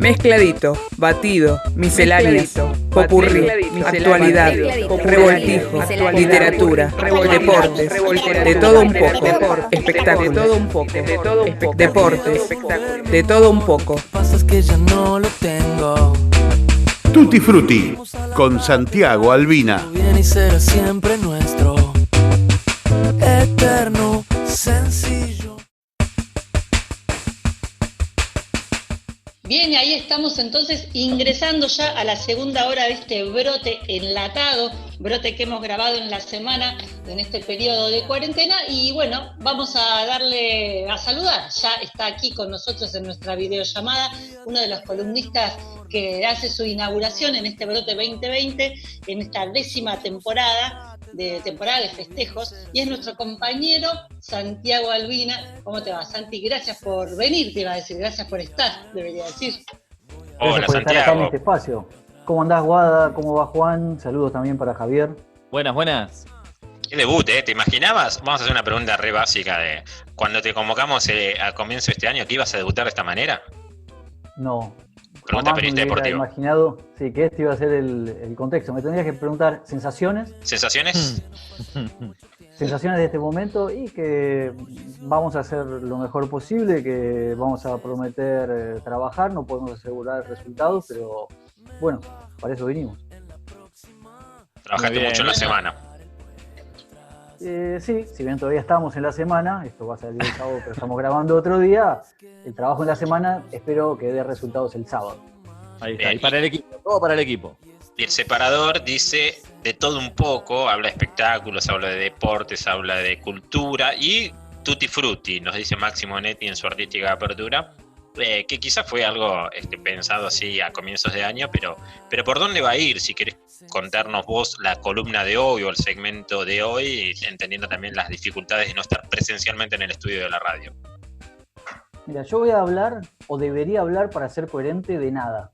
Mezcladito, batido, misceláneas, popurrí, actualidad, revoltijo, literatura, deportes, de todo un poco, espectáculos, deportes, de todo un poco. Pasa que ya no lo tengo. Tutti Frutti, con Santiago Albina. Bien y será siempre nuestro. Eterno, sencillo. Bien, ahí estamos entonces ingresando ya a la segunda hora de este brote enlatado, brote que hemos grabado en la semana, en este periodo de cuarentena, y bueno, vamos a darle a saludar. Ya está aquí con nosotros en nuestra videollamada uno de los columnistas que hace su inauguración en este brote 2020, en esta 10ª temporada de festejos, y es nuestro compañero Santiago Albina. ¿Cómo te va, Santi? Gracias por venir, te iba a decir, gracias por estar, debería decir. Hola, por Santiago. Estar acá en este espacio. ¿Cómo andás, Guada? ¿Cómo va, Juan? Saludos también para Javier. Buenas. Qué debut, ¿eh? ¿Te imaginabas? Vamos a hacer una pregunta re básica de cuando te convocamos al comienzo de este año, ¿que ibas a debutar de esta manera? No. Pregunta Jamás periodista me hubiera deportivo. imaginado, sí, que este iba a ser el contexto. Me tendrías que preguntar sensaciones. ¿Sensaciones? Sensaciones de este momento y que vamos a hacer lo mejor posible, que vamos a prometer trabajar, no podemos asegurar resultados, pero bueno, para eso vinimos. Trabajaste mucho en la semana. Sí, si bien todavía estamos en la semana, esto va a salir el sábado, pero estamos grabando otro día, el trabajo en la semana espero que dé resultados el sábado. Ahí está, y para el equipo, todo para el equipo. Y el separador dice de todo un poco, habla de espectáculos, habla de deportes, habla de cultura y tutti frutti, nos dice Máximo Netti en su artística apertura, que quizás fue algo pensado así a comienzos de año, pero ¿por dónde va a ir? Si querés contarnos vos la columna de hoy o el segmento de hoy, entendiendo también las dificultades de no estar presencialmente en el estudio de la radio. Mira, yo voy a hablar, o debería hablar para ser coherente, de nada.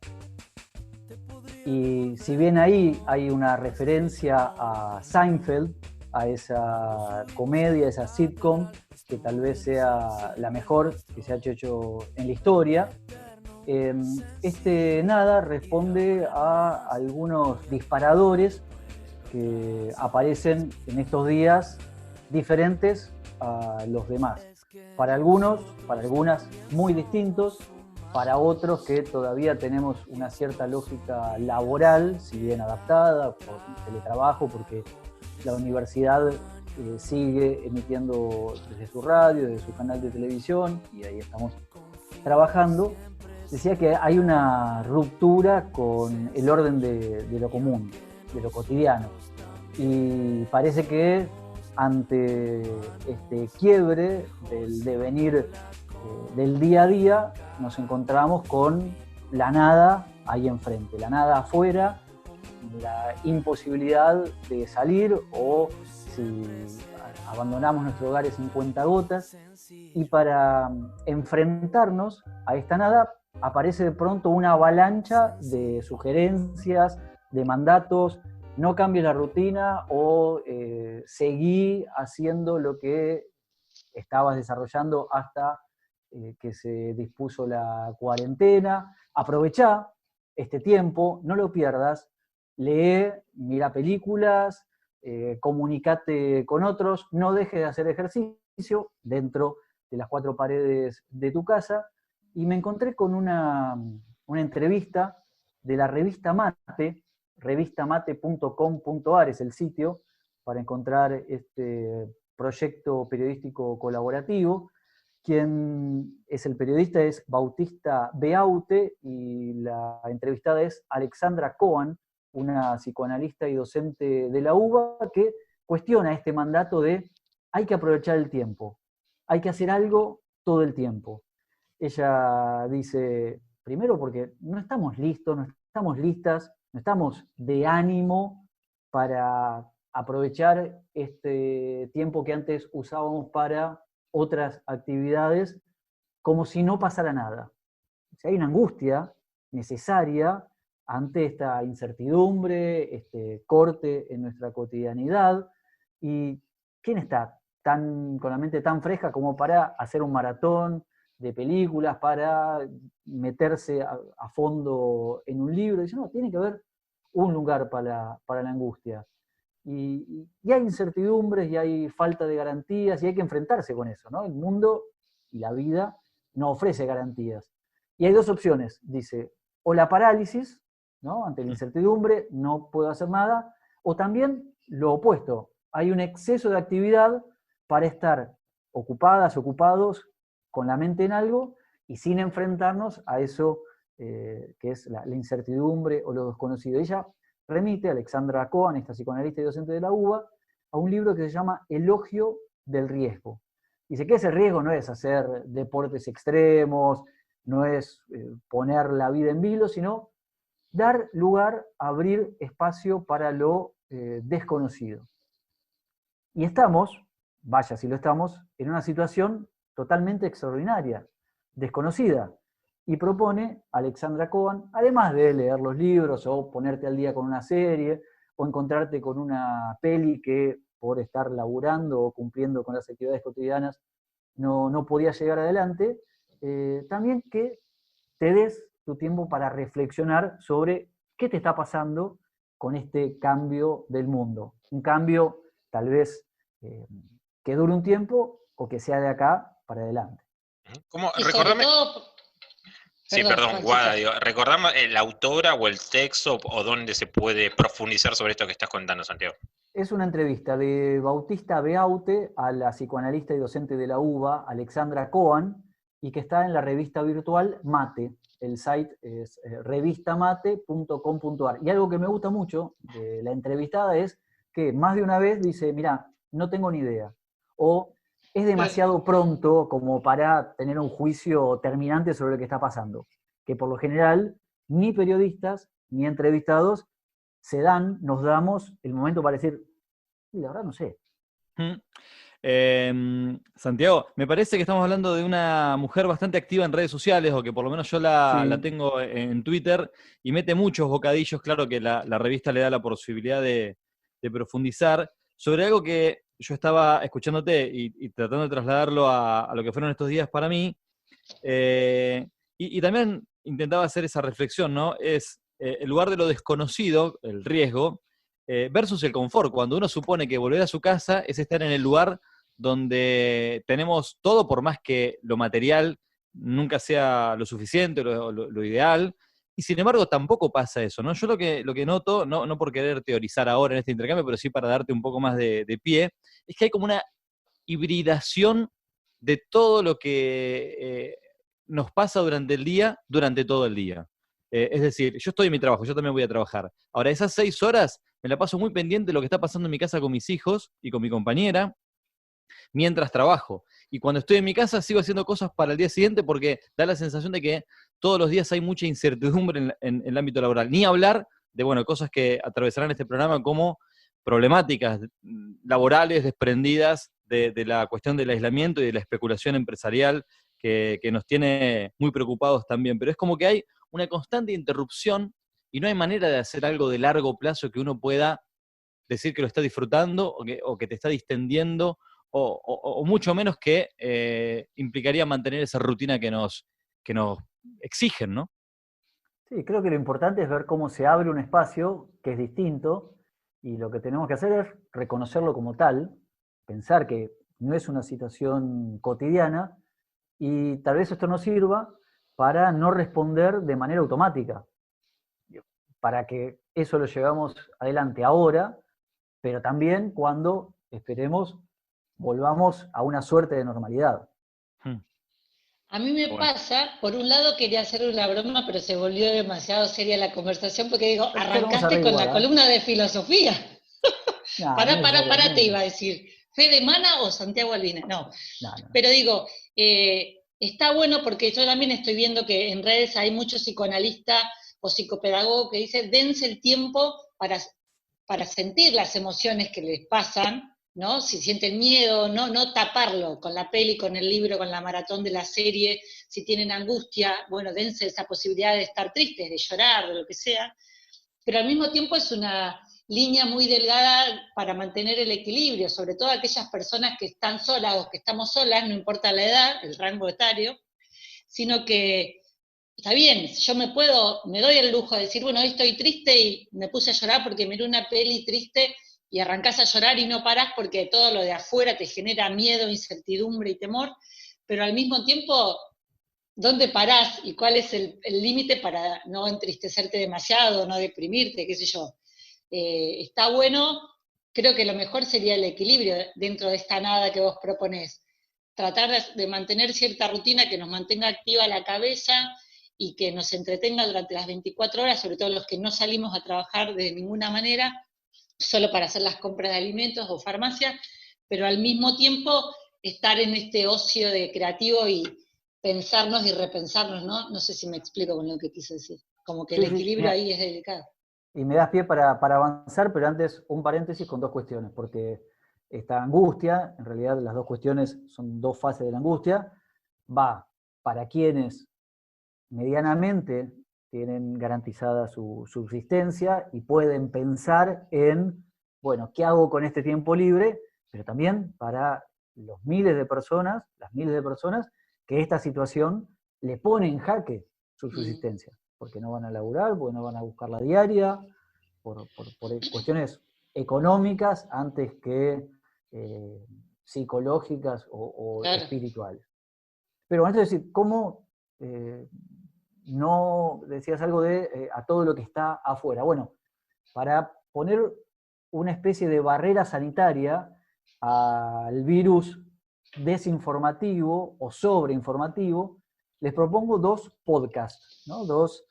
Y si bien ahí hay una referencia a Seinfeld, a esa comedia, esa sitcom, que tal vez sea la mejor que se ha hecho en la historia, este nada responde a algunos disparadores que aparecen en estos días diferentes a los demás. Para algunos, para algunas muy distintos, para otros que todavía tenemos una cierta lógica laboral, si bien adaptada por teletrabajo, porque la universidad sigue emitiendo desde su radio, desde su canal de televisión, y ahí estamos trabajando. Decía que hay una ruptura con el orden de lo común, de lo cotidiano, y parece que ante este quiebre del devenir del día a día, nos encontramos con la nada ahí enfrente, la nada afuera, la imposibilidad de salir o si abandonamos nuestro hogar en cuentagotas. Y para enfrentarnos a esta nada aparece de pronto una avalancha de sugerencias, de mandatos: no cambies la rutina o seguí haciendo lo que estabas desarrollando hasta que se dispuso la cuarentena. Aprovechá este tiempo, no lo pierdas, lee, mira películas, comunicate con otros, no dejes de hacer ejercicio dentro de las 4 paredes de tu casa. Y me encontré con una entrevista de la revista Mate, revistamate.com.ar es el sitio para encontrar este proyecto periodístico colaborativo. Quien es el periodista es Bautista Beaute y la entrevistada es Alexandra Cohen, una psicoanalista y docente de la UBA que cuestiona este mandato de hay que aprovechar el tiempo, hay que hacer algo todo el tiempo. Ella dice, primero porque no estamos listos, no estamos listas, no estamos de ánimo para aprovechar este tiempo que antes usábamos para otras actividades, como si no pasara nada. O sea, hay una angustia necesaria ante esta incertidumbre, este corte en nuestra cotidianidad. ¿Y quién está con la mente tan fresca como para hacer un maratón, de películas para meterse a fondo en un libro. Dice, no, tiene que haber un lugar para la angustia. Y hay incertidumbres y hay falta de garantías y hay que enfrentarse con eso, ¿no? El mundo y la vida no ofrece garantías. Y hay dos opciones, dice, o la parálisis, ¿no? Ante la incertidumbre, no puedo hacer nada, o también lo opuesto, hay un exceso de actividad para estar ocupadas, ocupados, con la mente en algo y sin enfrentarnos a eso que es la incertidumbre o lo desconocido. Ella remite, Alexandra Cohen, esta psicoanalista y docente de la UBA, a un libro que se llama Elogio del riesgo. Dice que ese riesgo no es hacer deportes extremos, no es poner la vida en vilo, sino dar lugar, abrir espacio para lo desconocido. Y estamos, vaya si lo estamos, en una situación totalmente extraordinaria, desconocida. Y propone Alexandra Cohen, además de leer los libros o ponerte al día con una serie o encontrarte con una peli que por estar laburando o cumpliendo con las actividades cotidianas no podía llegar adelante, también que te des tu tiempo para reflexionar sobre qué te está pasando con este cambio del mundo. Un cambio tal vez que dure un tiempo o que sea de acá para adelante. ¿Cómo? Y sobre Recordame. todo... Sí, perdón, Guada, digo, recordame la autora o el texto o dónde se puede profundizar sobre esto que estás contando, Santiago. Es una entrevista de Bautista Beaute a la psicoanalista y docente de la UBA, Alexandra Cohen, y que está en la revista virtual Mate. El site es revistamate.com.ar. Y algo que me gusta mucho de la entrevistada es que más de una vez dice, mira, no tengo ni idea. O es demasiado pronto como para tener un juicio terminante sobre lo que está pasando. Que por lo general, ni periodistas ni entrevistados nos damos el momento para decir, la verdad no sé. Santiago, me parece que estamos hablando de una mujer bastante activa en redes sociales, o que por lo menos yo la tengo en Twitter, y mete muchos bocadillos. Claro que la revista le da la posibilidad de profundizar sobre algo que yo estaba escuchándote y tratando de trasladarlo a lo que fueron estos días para mí, y también intentaba hacer esa reflexión, ¿no? Es el lugar de lo desconocido, el riesgo, versus el confort. Cuando uno supone que volver a su casa es estar en el lugar donde tenemos todo, por más que lo material nunca sea lo suficiente, lo ideal, y sin embargo tampoco pasa eso, ¿no? Yo lo que noto, no por querer teorizar ahora en este intercambio, pero sí para darte un poco más de pie, es que hay como una hibridación de todo lo que nos pasa durante el día, durante todo el día. Es decir, yo estoy en mi trabajo, yo también voy a trabajar. Ahora, esas 6 horas me la paso muy pendiente de lo que está pasando en mi casa con mis hijos y con mi compañera, mientras trabajo. Y cuando estoy en mi casa sigo haciendo cosas para el día siguiente, porque da la sensación de que todos los días hay mucha incertidumbre en el ámbito laboral. Ni hablar de, bueno, cosas que atravesarán este programa como problemáticas laborales desprendidas de la cuestión del aislamiento y de la especulación empresarial que nos tiene muy preocupados también. Pero es como que hay una constante interrupción y no hay manera de hacer algo de largo plazo que uno pueda decir que lo está disfrutando o que te está distendiendo, o mucho menos que implicaría mantener esa rutina que nos exigen, ¿no? Sí, creo que lo importante es ver cómo se abre un espacio que es distinto, y lo que tenemos que hacer es reconocerlo como tal, pensar que no es una situación cotidiana, y tal vez esto nos sirva para no responder de manera automática, para que eso lo llevamos adelante ahora, pero también cuando, esperemos, volvamos a una suerte de normalidad. A mí me pasa, por un lado quería hacer una broma, pero se volvió demasiado seria la conversación, porque digo, arrancaste con la columna de filosofía. Pará, te iba a decir, ¿Fede Mana o Santiago Albina? No. Pero digo, está bueno porque yo también estoy viendo que en redes hay muchos psicoanalistas o psicopedagogos que dicen, dense el tiempo para sentir las emociones que les pasan, ¿no? Si sienten miedo, no taparlo con la peli, con el libro, con la maratón de la serie. Si tienen angustia, bueno, dense esa posibilidad de estar tristes, de llorar, de lo que sea. Pero al mismo tiempo es una línea muy delgada para mantener el equilibrio, sobre todo aquellas personas que están solas o que estamos solas, no importa la edad, el rango etario, sino que está bien, yo me doy el lujo de decir, bueno, hoy estoy triste y me puse a llorar porque miré una peli triste y arrancás a llorar y no parás porque todo lo de afuera te genera miedo, incertidumbre y temor, pero al mismo tiempo, ¿dónde parás y cuál es el límite para no entristecerte demasiado, no deprimirte, qué sé yo? Está bueno, creo que lo mejor sería el equilibrio dentro de esta nada que vos proponés. Tratar de mantener cierta rutina que nos mantenga activa la cabeza y que nos entretenga durante las 24 horas, sobre todo los que no salimos a trabajar de ninguna manera, solo para hacer las compras de alimentos o farmacia, pero al mismo tiempo estar en este ocio de creativo y pensarnos y repensarnos, ¿no? No sé si me explico con lo que quise decir. Como que el equilibrio ahí es delicado. Y me das pie para avanzar, pero antes un paréntesis con dos cuestiones, porque esta angustia, en realidad las dos cuestiones son dos fases de la angustia, va para quienes medianamente tienen garantizada su subsistencia y pueden pensar en, bueno, ¿qué hago con este tiempo libre? Pero también para los miles de personas, las miles de personas que esta situación le pone en jaque su subsistencia, porque no van a laburar, porque no van a buscar la diaria, por cuestiones económicas antes que psicológicas o Claro. espirituales. Pero bueno, es decir, ¿cómo no decías algo de a todo lo que está afuera? Bueno, para poner una especie de barrera sanitaria al virus desinformativo o sobreinformativo, les propongo dos podcasts, ¿no? Dos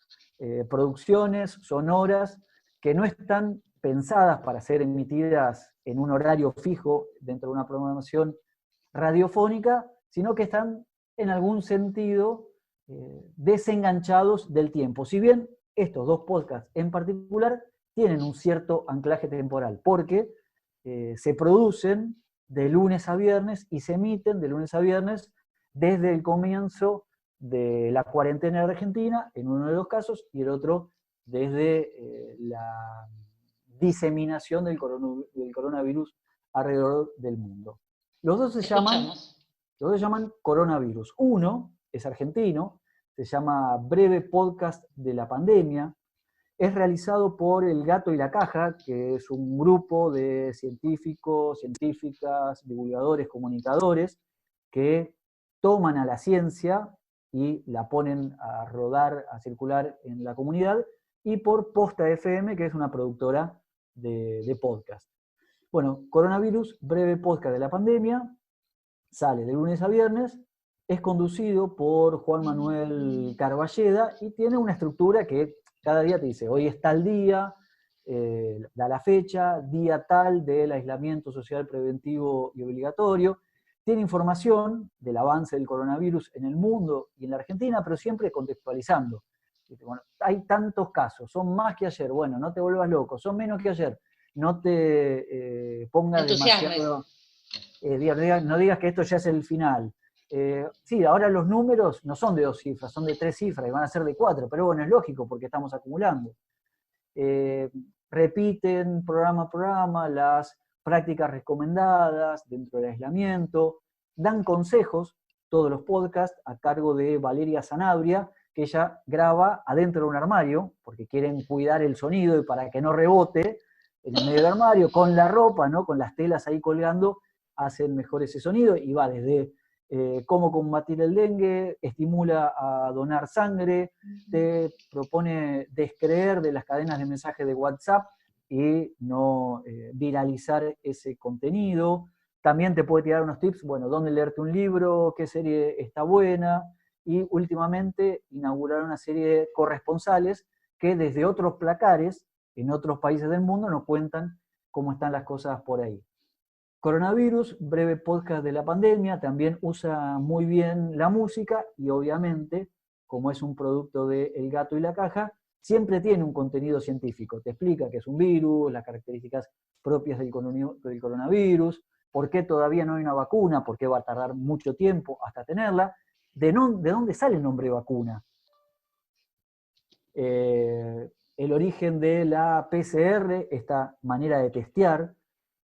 producciones sonoras que no están pensadas para ser emitidas en un horario fijo dentro de una programación radiofónica, sino que están en algún sentido desenganchados del tiempo. Si bien estos dos podcasts en particular tienen un cierto anclaje temporal, porque se producen de lunes a viernes y se emiten de lunes a viernes desde el comienzo de la cuarentena en Argentina, en uno de los casos, y el otro desde la diseminación del coronavirus alrededor del mundo. Los dos se llaman Coronavirus. Uno es argentino, se llama Breve Podcast de la Pandemia, es realizado por El Gato y la Caja, que es un grupo de científicos, científicas, divulgadores, comunicadores, que toman a la ciencia y la ponen a rodar, a circular en la comunidad, y por Posta FM, que es una productora de podcast. Bueno, Coronavirus, Breve Podcast de la Pandemia, sale de lunes a viernes, es conducido por Juan Manuel Carballeda y tiene una estructura que cada día te dice, hoy es tal día, da la fecha, día tal del aislamiento social preventivo y obligatorio. Tiene información del avance del coronavirus en el mundo y en la Argentina, pero siempre contextualizando. Bueno, hay tantos casos, son más que ayer, bueno, no te vuelvas loco, son menos que ayer, no te pongas demasiado... no digas que esto ya es el final. Sí, ahora los números no son de 2 cifras, son de 3 cifras y van a ser de 4, pero bueno, es lógico porque estamos acumulando. Repiten programa a programa las prácticas recomendadas dentro del aislamiento, dan consejos, todos los podcasts, a cargo de Valeria Sanabria, que ella graba adentro de un armario, porque quieren cuidar el sonido y para que no rebote en el medio del armario, con la ropa, ¿no? Con las telas ahí colgando, hacen mejor ese sonido y va desde cómo combatir el dengue, estimula a donar sangre, te propone descreer de las cadenas de mensajes de WhatsApp y no viralizar ese contenido. También te puede tirar unos tips, bueno, dónde leerte un libro, qué serie está buena, y últimamente inaugurar una serie de corresponsales que desde otros placares, en otros países del mundo, nos cuentan cómo están las cosas por ahí. Coronavirus, Breve Podcast de la Pandemia, también usa muy bien la música y obviamente, como es un producto de El Gato y la Caja, siempre tiene un contenido científico. Te explica qué es un virus, las características propias del coronavirus, por qué todavía no hay una vacuna, por qué va a tardar mucho tiempo hasta tenerla, de dónde sale el nombre vacuna. El origen de la PCR, esta manera de testear,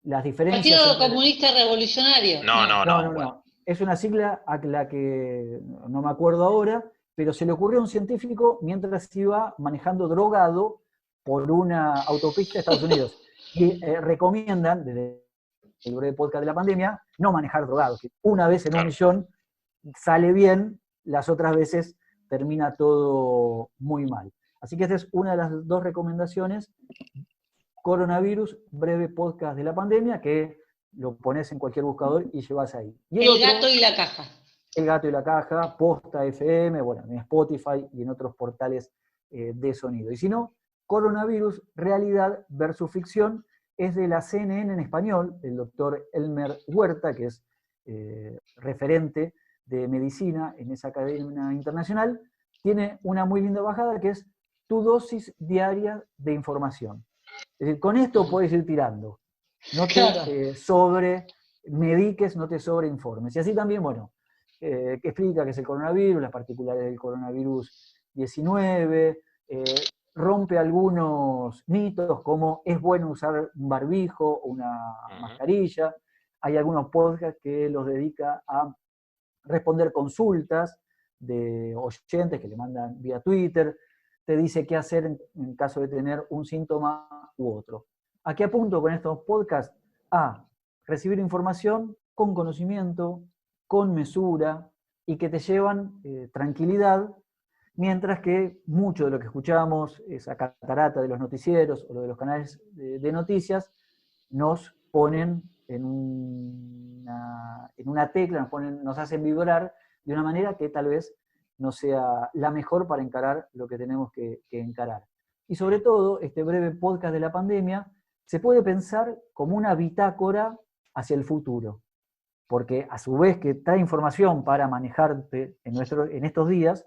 las diferencias... Partido Comunista Revolucionario. No. es una sigla a la que no me acuerdo ahora, pero se le ocurrió a un científico mientras iba manejando drogado por una autopista de Estados Unidos. Y recomiendan, desde el breve podcast de la pandemia, no manejar drogado, que una vez en un millón sale bien, las otras veces termina todo muy mal. Así que esta es una de las dos recomendaciones. Coronavirus, breve podcast de la pandemia, que lo pones en cualquier buscador y llevas ahí. Y el gato y la caja. El gato y la caja, Posta FM, bueno, en Spotify y en otros portales de sonido. Y si no, Coronavirus, realidad versus ficción, es de la CNN en español, el doctor Elmer Huerta, que es referente de medicina en esa cadena internacional, tiene una muy linda bajada que es tu dosis diaria de información. Es decir, con esto puedes ir tirando. No te sobremediques, no te sobreinformes. Y así también, bueno, que explica qué es el coronavirus, las particularidades del coronavirus 19, rompe algunos mitos como es bueno usar un barbijo o una mascarilla. Hay algunos podcasts que los dedica a responder consultas de oyentes que le mandan vía Twitter, te dice qué hacer en caso de tener un síntoma u otro. ¿A qué apunto con estos podcasts? A recibir información con conocimiento, con mesura, y que te llevan tranquilidad, mientras que mucho de lo que escuchamos, esa catarata de los noticieros o de los canales de noticias, nos ponen en una tecla, nos hacen vibrar de una manera que tal vez no sea la mejor para encarar lo que tenemos que encarar. Y sobre todo, este breve podcast de la pandemia se puede pensar como una bitácora hacia el futuro, porque a su vez que trae información para manejarte en estos días,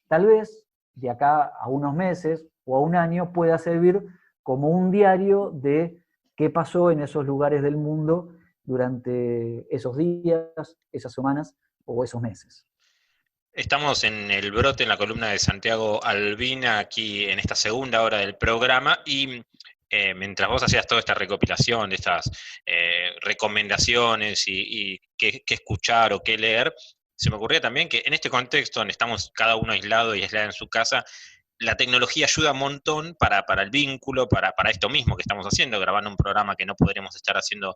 tal vez de acá a unos meses o a un año pueda servir como un diario de qué pasó en esos lugares del mundo durante esos días, esas semanas o esos meses. Estamos en el brote, en la columna de Santiago Albina, aquí en esta segunda hora del programa, y mientras vos hacías toda esta recopilación de estas recomendaciones y qué escuchar o qué leer, se me ocurría también que en este contexto donde estamos cada uno aislado y aislado en su casa, la tecnología ayuda un montón para el vínculo, para esto mismo que estamos haciendo, grabando un programa que no podremos estar haciendo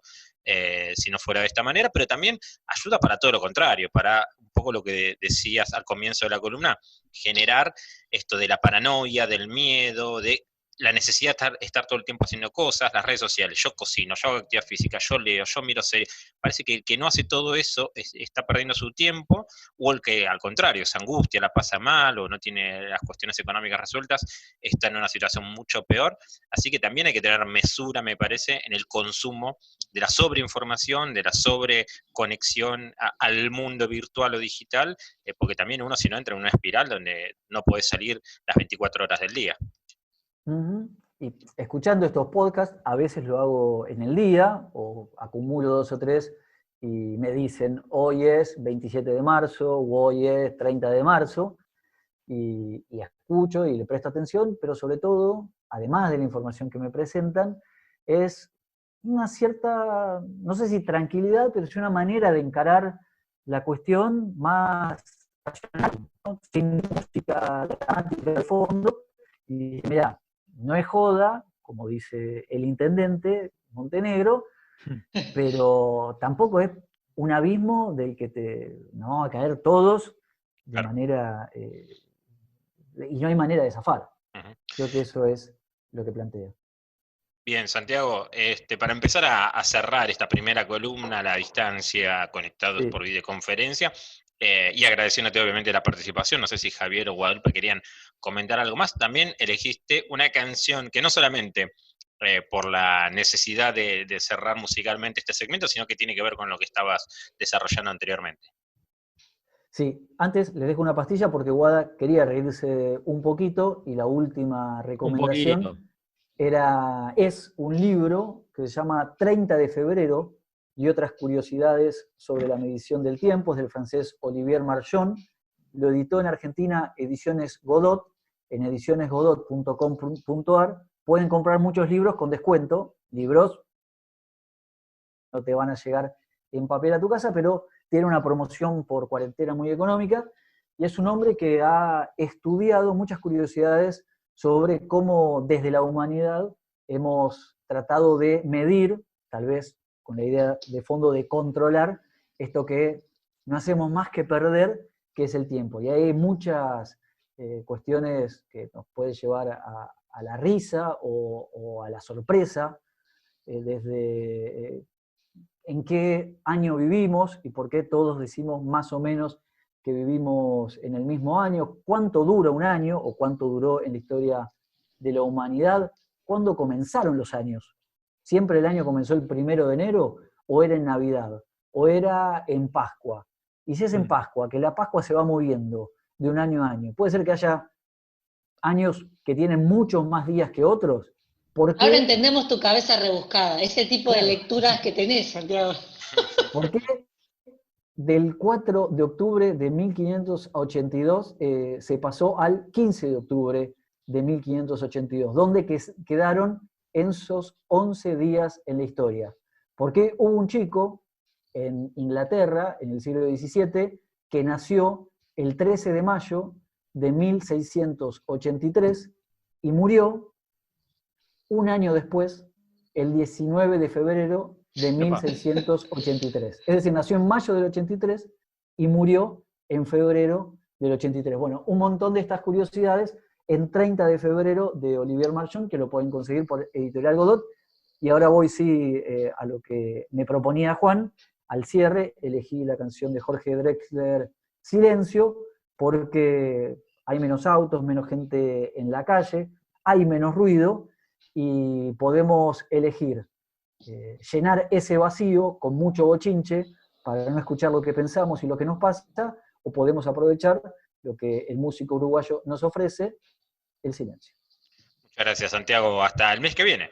si no fuera de esta manera, pero también ayuda para todo lo contrario, para un poco lo que decías al comienzo de la columna, generar esto de la paranoia, del miedo, de la necesidad de estar todo el tiempo haciendo cosas, las redes sociales, yo cocino, yo hago actividad física, yo leo, yo miro series. Parece que el que no hace todo eso está perdiendo su tiempo, o el que al contrario se angustia, la pasa mal o no tiene las cuestiones económicas resueltas, está en una situación mucho peor. Así que también hay que tener mesura, me parece, en el consumo de la sobreinformación, de la sobreconexión al mundo virtual o digital, porque también uno si no entra en una espiral donde no puede salir las 24 horas del día. Y escuchando estos podcasts, a veces lo hago en el día, o acumulo 2 o 3, y me dicen, hoy es 27 de marzo, o hoy es 30 de marzo, y escucho y le presto atención, pero sobre todo, además de la información que me presentan, es una cierta, no sé si tranquilidad, pero es una manera de encarar la cuestión más racional, ¿no? Sin música dramática de fondo, y mira, no es joda, como dice el intendente Montenegro, pero tampoco es un abismo del que nos vamos a caer todos de manera, y no hay manera de zafar. Creo que eso es lo que planteo. Bien, Santiago, para empezar a cerrar esta primera columna a la distancia, conectados por videoconferencia, y agradeciéndote obviamente la participación, no sé si Javier o Guadalupe querían comentar algo más. También elegiste una canción que no solamente por la necesidad de cerrar musicalmente este segmento, sino que tiene que ver con lo que estabas desarrollando anteriormente. Sí, antes les dejo una pastilla porque Guada quería reírse un poquito, y la última recomendación es un libro que se llama 30 de febrero y otras curiosidades sobre la medición del tiempo, es del francés Olivier Marchon. Lo editó en Argentina Ediciones Godot, en edicionesgodot.com.ar. Pueden comprar muchos libros con descuento, libros no te van a llegar en papel a tu casa, pero tiene una promoción por cuarentena muy económica, y es un hombre que ha estudiado muchas curiosidades sobre cómo desde la humanidad hemos tratado de medir, tal vez con la idea de fondo de controlar, esto que no hacemos más que perder, que es el tiempo. Y hay muchas cuestiones que nos pueden llevar a la risa o a la sorpresa, desde en qué año vivimos y por qué todos decimos más o menos que vivimos en el mismo año, cuánto dura un año o cuánto duró en la historia de la humanidad, cuándo comenzaron los años. ¿Siempre el año comenzó el 1 de enero o era en Navidad o era en Pascua? Y si es en Pascua, que la Pascua se va moviendo de un año a año, puede ser que haya años que tienen muchos más días que otros. Ahora entendemos tu cabeza rebuscada, ese tipo de lecturas que tenés, Santiago. ¿Por qué del 4 de octubre de 1582 se pasó al 15 de octubre de 1582? ¿Dónde quedaron esos 11 días en la historia? Porque hubo un chico en Inglaterra, en el siglo XVII, que nació el 13 de mayo de 1683 y murió un año después, el 19 de febrero de 1683. Es decir, nació en mayo del 83 y murió en febrero del 83. Bueno, un montón de estas curiosidades en 30 de febrero de Olivier Marchand, que lo pueden conseguir por Editorial Godot. Y ahora voy, sí, a lo que me proponía Juan. Al cierre elegí la canción de Jorge Drexler, Silencio, porque hay menos autos, menos gente en la calle, hay menos ruido, y podemos elegir llenar ese vacío con mucho bochinche para no escuchar lo que pensamos y lo que nos pasa, o podemos aprovechar lo que el músico uruguayo nos ofrece, el silencio. Muchas gracias, Santiago. Hasta el mes que viene.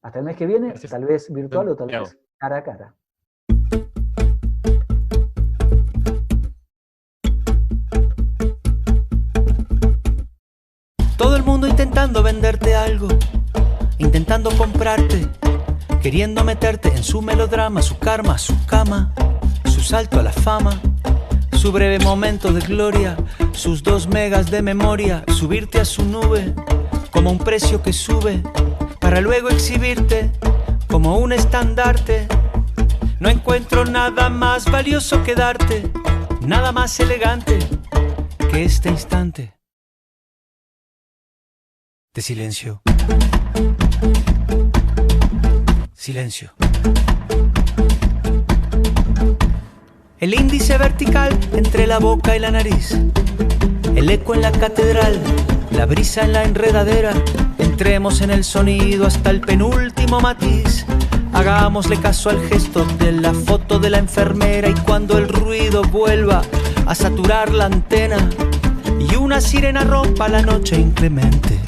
Hasta el mes que viene, tal vez virtual o tal vez cara a cara. Todo el mundo intentando venderte algo, intentando comprarte, queriendo meterte en su melodrama, su karma, su cama, su salto a la fama, su breve momento de gloria, sus 2 megas de memoria, subirte a su nube como un precio que sube, para luego exhibirte como un estandarte. No encuentro nada más valioso que darte, nada más elegante que este instante de silencio. Silencio. El índice vertical entre la boca y la nariz, el eco en la catedral, la brisa en la enredadera. Entremos en el sonido hasta el penúltimo matiz. Hagámosle caso al gesto de la foto de la enfermera, y cuando el ruido vuelva a saturar la antena y una sirena rompa la noche inclemente,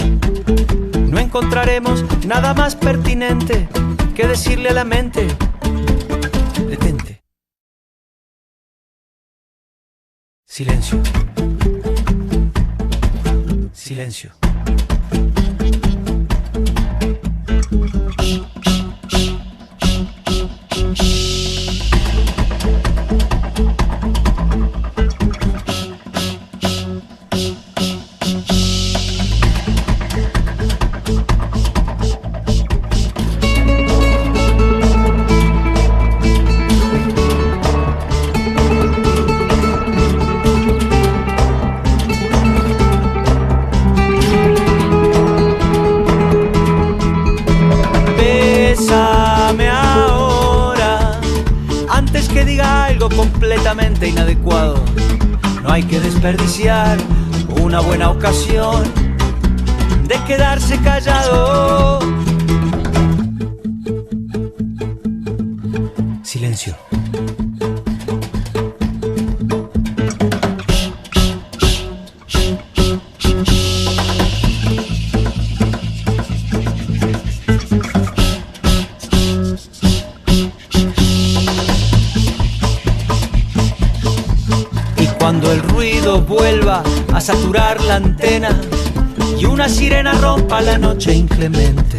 no encontraremos nada más pertinente que decirle a la mente: detente. Silencio. Silencio. Completamente inadecuado. No hay que desperdiciar una buena ocasión de quedarse callado. Silencio. Cuando el ruido vuelva a saturar la antena y una sirena rompa la noche inclemente,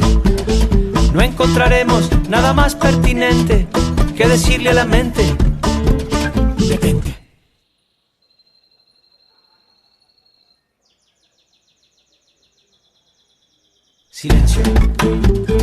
no encontraremos nada más pertinente que decirle a la mente: Silencio.